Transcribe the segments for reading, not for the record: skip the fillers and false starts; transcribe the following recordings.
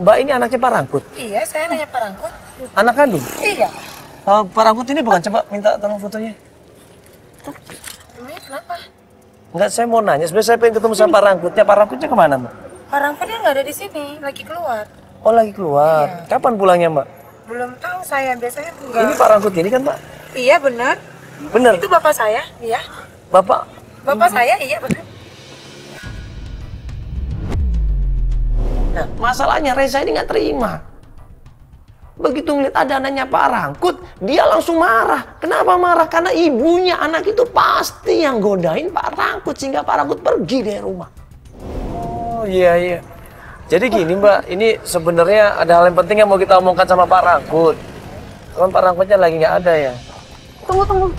Mbak ini anaknya Pak Rangkut? Iya, saya anaknya Pak Rangkut. Anak kandung? Iya. Pak Rangkut ini bukan, coba minta tolong fotonya. Emangnya kenapa? Enggak, saya mau nanya, sebenarnya saya pengen ketemu sama Pak Rangkutnya. Pak Rangkutnya kemana, Mbak? Pak Rangkutnya nggak ada di sini, lagi keluar. Oh, lagi keluar. Iya. Kapan pulangnya, Mbak? Belum tahu saya, biasanya enggak. Ini Pak Rangkut ini kan, Mbak? Iya, benar. Bener? Itu bapak saya, iya. Bapak? Bapak saya, iya benar. Nah, masalahnya Reza ini nggak terima. Begitu ngeliat ada anaknya Pak Rangkut, dia langsung marah. Kenapa marah? Karena ibunya anak itu pasti yang godain Pak Rangkut sehingga Pak Rangkut pergi dari rumah. Oh iya iya. Jadi gini Mbak, ini sebenarnya ada hal yang penting yang mau kita omongkan sama Pak Rangkut. Cuman Pak Rangkutnya lagi nggak ada ya. Tunggu.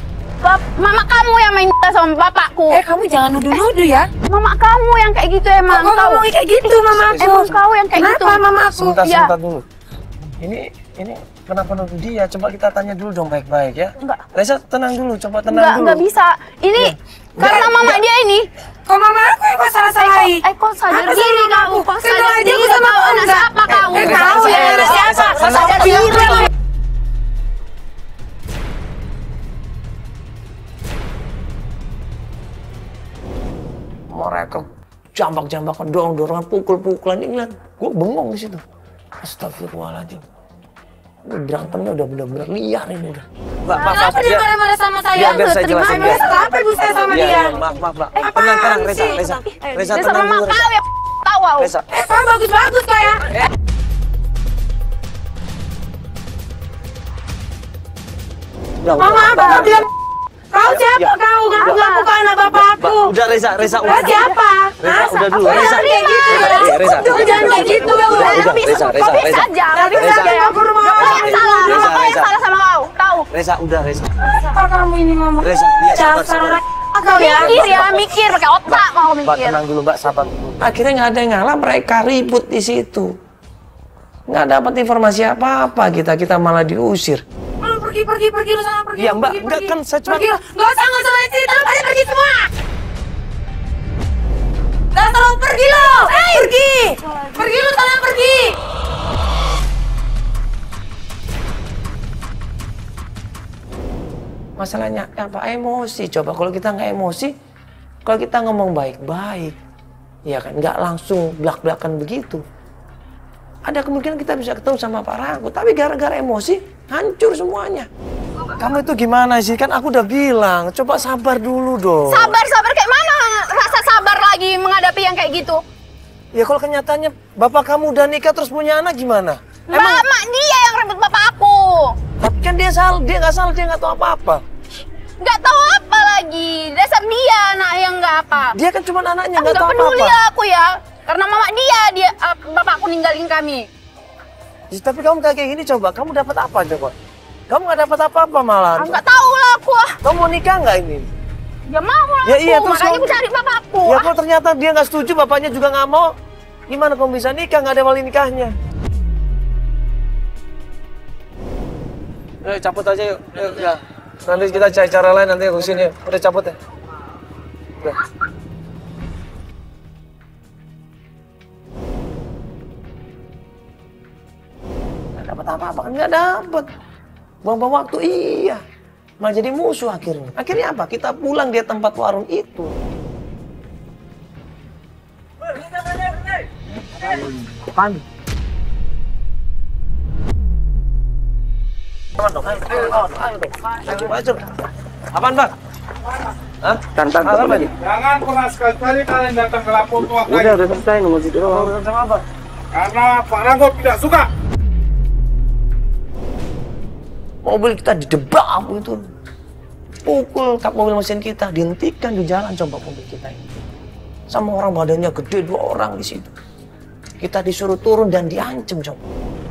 Mama kamu yang main sama bapakku. Kamu jangan nuduh-nuduh ya. Mama kamu yang kayak gitu emang. Kok kamu kayak gitu, mama aku? Emang kau yang kayak gitu. Kenapa, mama aku? Sebentar dulu. Ini kenapa nuduh dia? Coba kita tanya dulu dong baik-baik ya. Enggak. Reza tenang dulu, coba tenang dulu. Enggak bisa. Ini karena mama dia ini. Kok mama aku yang kok salah-salahin? Kok sadar Apa diri sama kau? aku? Kok Kenal sadar aja diri aku sama kau? aku Anak enggak? siapa kau? Tahu ya, anak siapa? Sadar diri. Mereka jambak-jambakan, dorong-dorongan, pukul-pukulan, ini gue bengong di situ. Astagfirullahaladzim. Ini berantemnya udah benar-benar liar ini udah. Mbak, Kenapa dia marah-marah sama saya? Biar saya jelasin. Emang salah apa ibu saya sama dia? Maaf, Mbak. Tenang, Reza. Reza, tenang sama dulu, kau ya tahu aku. Reza. Kamu bagus-bagus kayak. Mama apa kau bilang? Kau siapa kau? Kamu bukan anak bapakku. Udah Reza, Kau siapa? Reza, udah dulu. Reza, kayak gitu. Reza. Jangan kayak gitu. Udah, Reza. Kau bisa aja. Kau bisa Reza. aja. Aku rumah Kau yang salah. Reza, Kau yang Reza. salah sama kau. Tahu? Reza, udah Reza. Apa kamu ini mama? Reza, iya, sabar. Kau ya? Mikir pakai otak mau Mbak, mikir. tenang dulu, Mbak, sabar dulu. Akhirnya nggak ada yang ngalah, mereka ribut di situ. Nggak dapat informasi apa-apa kita malah diusir. Pergi lu sana pergi. Iya, Mbak, enggak kan saya cuma... Pergi. Nggak usah cerita, lu pada pergi semua. Tolong pergi lo. Pergi lu sana pergi. Masalahnya apa? Emosi. Coba kalau kita nggak emosi, kalau kita ngomong baik-baik, ya kan nggak langsung belak-belakan begitu. Ada kemungkinan kita bisa ketemu sama Pak Rangkut, tapi gara-gara emosi hancur semuanya. Kamu itu gimana sih? Kan aku udah bilang, coba sabar dulu dong. Sabar kayak mana rasa sabar lagi menghadapi yang kayak gitu? Ya kalau kenyataannya bapak kamu udah nikah terus punya anak gimana? Mama dia yang rebut bapak aku. Tapi kan dia nggak salah, dia nggak tahu apa-apa. Nggak tahu apa lagi, dasar dia anak yang nggak apa. Dia kan cuma anaknya, Aku nggak tahu nggak peduli apa-apa. aku ya, karena mama dia bapakku ninggalin kami. Ya, tapi kamu kayak gini coba, kamu dapat apa coba? Kamu nggak dapat apa-apa malah. Aku nggak tahu lah aku. Kamu mau nikah nggak ini? Ya mau lah Ya aku, iya, terus makanya kamu- aku cari bapakku. Ya kalau ternyata dia nggak setuju, bapaknya juga nggak mau, gimana kamu bisa nikah? Nggak ada wali nikahnya. Ayo cabut aja yuk, ya. Nanti kita cari cara lain nanti ke sini. Udah cabut ya. Udah. Nggak dapat apa-apa kan? Nggak dapat. Buang-buang waktu iya. Malah jadi musuh akhirnya. Akhirnya apa? Kita pulang di tempat warung itu. Apaan? Ayo, apaan, Bang? Hah? Tantang apa nih? Jangan pernah sekali-kali kalian datang ke lapor tua lagi. Udah selesai ngomong situ doang. Sama apa? Karena Pak Rangkut tidak suka. Mobil kita didebak itu. Pukul kap mobil mesin kita, dihentikan di jalan coba mobil kita ini. Sama orang badannya gede, 2 orang di situ. Kita disuruh turun dan diancam coba.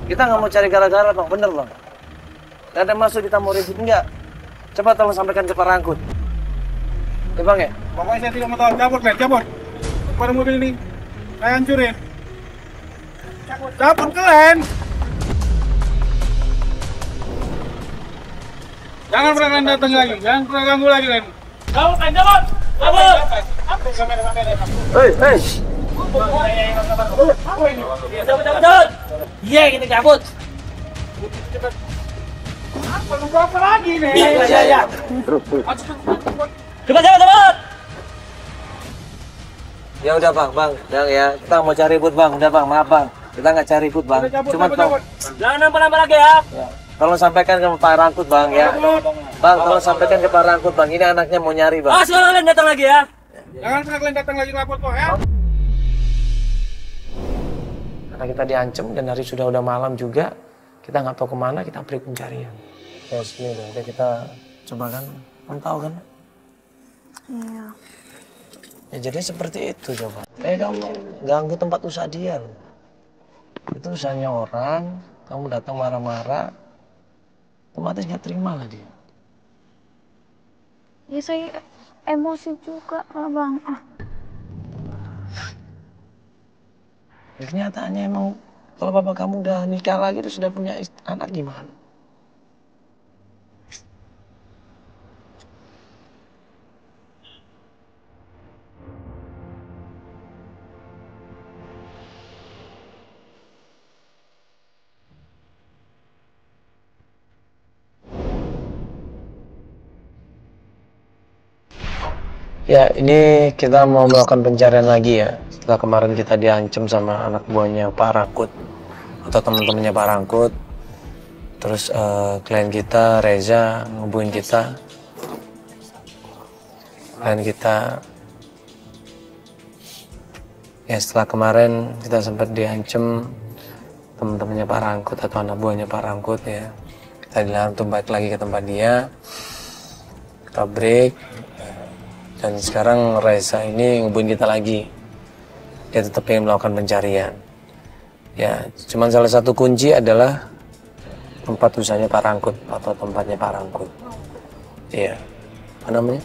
Kita nggak mau cari gara-gara, Bang. Bener, Bang. Nggak ada maksud kita mau ribut, enggak. Coba tolong sampaikan ke Pak Rangkut. Ya, Bang ya? Pokoknya saya tidak mau tahu. Cabut, Len. Cabut. Pada mobil ini. Saya hancurin. Cabut, Len. Jangan pernah kalian datang lagi. Jangan pernah ganggu lagi, Len. Cabut, Len. Cabut. Cabut. Hei. Cabut. Iya, kita cabut. Nunggu apa lagi nih? Iya. Cepat. Ya udah bang, ya kita mau cari ribut bang, udah bang, maaf bang, kita nggak cari ribut bang, cuma bang, Jangan nambah lagi ya. tolong sampaikan ke Pak Rangkut bang ya, bang, tolong sampaikan ke Pak Rangkut bang, ini anaknya mau nyari bang. Kalian datang lagi ya. Jangan pernah kalian datang lagi lapor kok ya. Karena kita diancam dan hari udah malam juga, kita nggak tahu kemana, kita beri pencarian. Ya sini udah kita coba kan, kamu tahu kan? Iya. Ya jadi seperti itu coba. Kamu ganggu tempat usaha dia loh. Itu usahanya orang, kamu datang marah-marah, otomatis nggak terima lah dia. Ya saya emosi juga bang. Ya, kenyataannya emang kalau bapak kamu udah nikah lagi terus sudah punya anak gimana? Ya, ini kita mau melakukan pencarian lagi ya. Setelah kemarin kita diancam sama anak buahnya Pak Rangkut atau teman-temannya Pak Rangkut. Terus klien kita Reza ngubungin kita. Klien kita ya setelah kemarin kita sempat diancam teman-temannya Pak Rangkut atau anak buahnya Pak Rangkut ya. Kita dilarang untuk balik lagi ke tempat dia. Kita break. Dan sekarang Reza ini ngubungin kita lagi. Dia tetap ingin melakukan pencarian. Ya, cuman salah satu kunci adalah tempat usahanya Pak Rangkut atau tempatnya Pak Rangkut. Iya. Apa namanya?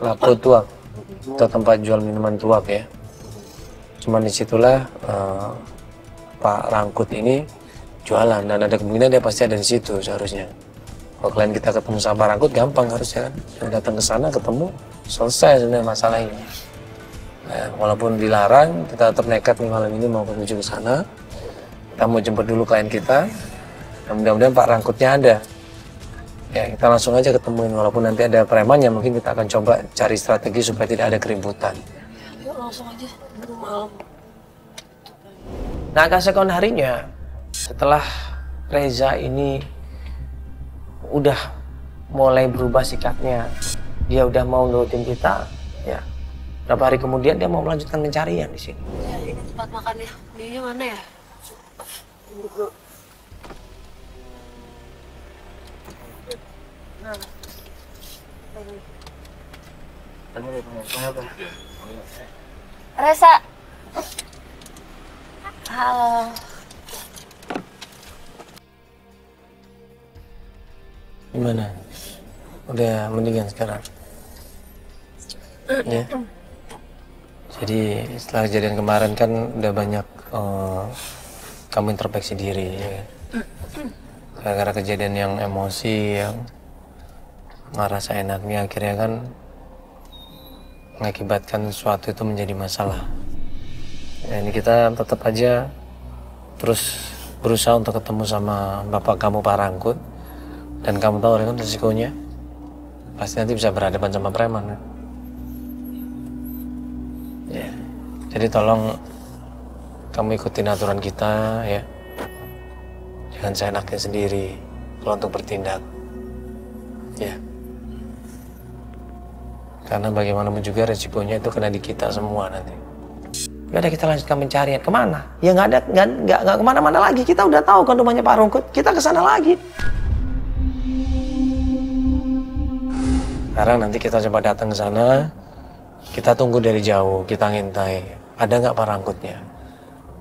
Lapo Tuak. Atau tempat jual minuman tuak ya. Cuman disitulah Pak Rangkut ini jualan dan ada kemungkinan dia pasti ada di situ seharusnya. Kalau klien kita ketemu sama Pak Rangkut gampang harusnya kan, datang ke sana ketemu selesai sebenarnya masalah ini. Nah, walaupun dilarang, kita tetap nekat nih malam ini mau menuju ke sana. Kita mau jemput dulu klien kita. Dan mudah-mudahan Pak Rangkutnya ada. Ya kita langsung aja ketemuin walaupun nanti ada preman ya mungkin kita akan coba cari strategi supaya tidak ada keributan. Yuk langsung aja, malam. Nah keesokan harinya setelah Reza ini udah mulai berubah sikapnya, dia udah mau nurutin kita, ya. Berapa hari kemudian dia mau melanjutkan pencarian di sini. Ya, ini tempat makannya. Dia mana ya? Reza. Halo. Gimana? Udah mendingan sekarang? Ya. Jadi setelah kejadian kemarin kan udah banyak kamu introspeksi diri, ya kan? Gara-gara kejadian yang emosi, yang marah seenaknya, akhirnya kan mengakibatkan sesuatu itu menjadi masalah. Ya, ini kita tetap aja terus berusaha untuk ketemu sama bapak kamu Pak Rangkut. Dan kamu tahu kan resikonya pasti nanti bisa berhadapan sama preman kan? Ya. Jadi tolong kamu ikutin aturan kita ya. Jangan seenaknya sendiri kalau untuk bertindak. Ya. Karena bagaimanapun juga resikonya itu kena di kita semua nanti. Ya udah kita lanjutkan pencarian. Kemana? Ya nggak kemana-mana lagi. Kita udah tahu kan rumahnya Pak Rangkut. Kita kesana lagi. Sekarang nanti kita coba datang ke sana, kita tunggu dari jauh, kita ngintai. Ada nggak Pak Rangkutnya?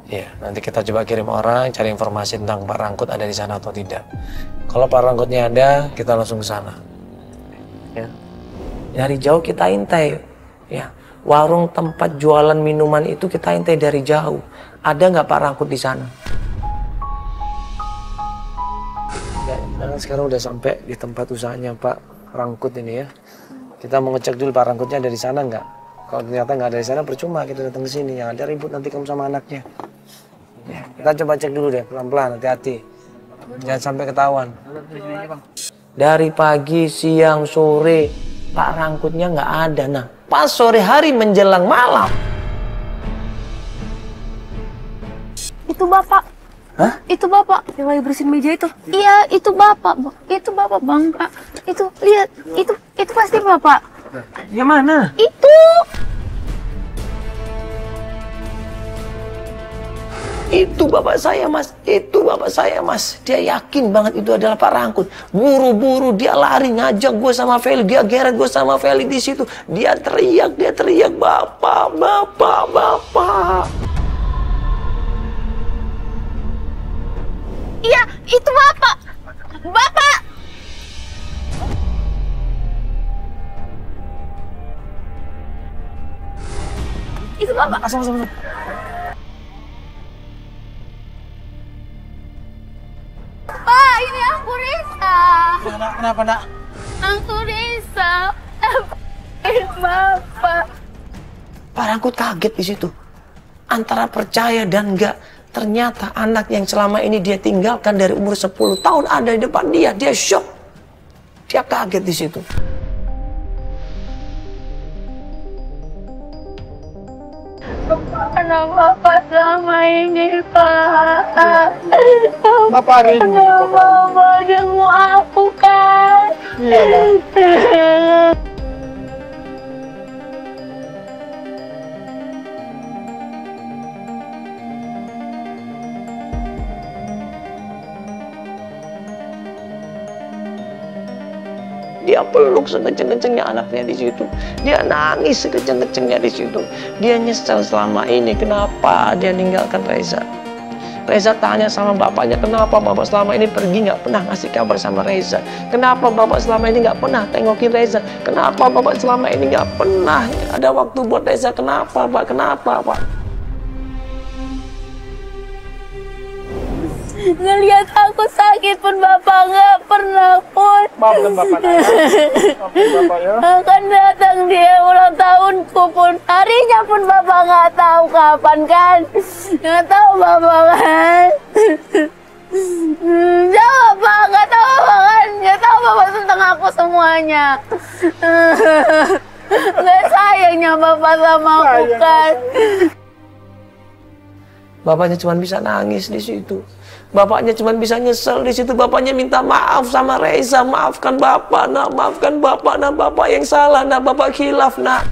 Ya, nanti kita coba kirim orang, cari informasi tentang Pak Rangkut ada di sana atau tidak. Kalau Pak Rangkutnya ada, kita langsung ke sana. Ya. Dari jauh kita intai. Ya, warung tempat jualan minuman itu kita intai dari jauh. Ada nggak Pak Rangkut di sana? Ya, sekarang udah sampai di tempat usahanya Pak Rangkut ini ya. Kita mau ngecek dulu Pak Rangkutnya dari sana nggak? Kalau ternyata nggak dari sana percuma kita datang ke sini. Yang ada ribut nanti kamu sama anaknya. Ya, kita coba cek dulu deh pelan-pelan, hati-hati. Jangan sampai ketahuan. Dari pagi, siang, sore, Pak Rangkutnya nggak ada. Nah, pas sore hari menjelang malam. Itu bapak. Hah? Itu bapak Yang lagi bersihin meja itu. Iya, itu bapak. Itu bapak bang. Kak. Itu lihat. Itu pasti bapak. Yang mana? Itu. Itu bapak saya, Mas. Itu bapak saya, Mas. Dia yakin banget itu adalah Pak Rangkut. Buru-buru dia lari ngajak gue sama Feli. Dia geret gue sama Feli di situ. Dia teriak, bapak, bapak, bapak. Iya, itu bapak. Bapak. Itu bapak. Asal. Pak, ini aku Risa. Kenapa, Nak? Aku Risa. Bapak. Pak Rangkut kaget di situ. Antara percaya dan enggak. Ternyata anak yang selama ini dia tinggalkan dari umur 10 tahun ada di depan dia. Dia shock. Dia kaget di situ. Anak bapak selama ini, Pak. Bapak rindu. Bapak jenguk aku kan. Dia peluk sekenceng-kencengnya anaknya di situ. Dia nangis sekenceng-kencengnya di situ. Dia nyesel selama ini kenapa dia ninggalkan Reza. Reza tanya sama bapaknya, kenapa bapak selama ini pergi nggak pernah ngasih kabar sama Reza? Kenapa bapak selama ini nggak pernah tengokin Reza? Kenapa bapak selama ini nggak pernah ada waktu buat Reza? Kenapa, Pak? Kenapa, Pak? Ngelihat aku sakit pun bapak nggak pernah pun. Maafkan Bapak. Maafkan Bapak ya. Akan datang dia ulang tahunku pun harinya pun bapak nggak tahu kapan kan? Nggak tahu bapak kan? Jawab Pak, nggak tahu bapak kan? Nggak tahu bapak tentang aku semuanya. Nggak sayangnya bapak sama aku kan? Bapaknya cuma bisa nangis di situ. Bapaknya cuma bisa nyesel di situ. Bapaknya minta maaf sama Reza. Maafkan bapak, nak. Maafkan bapak, nak. Bapak yang salah, nak. Bapak khilaf, nak.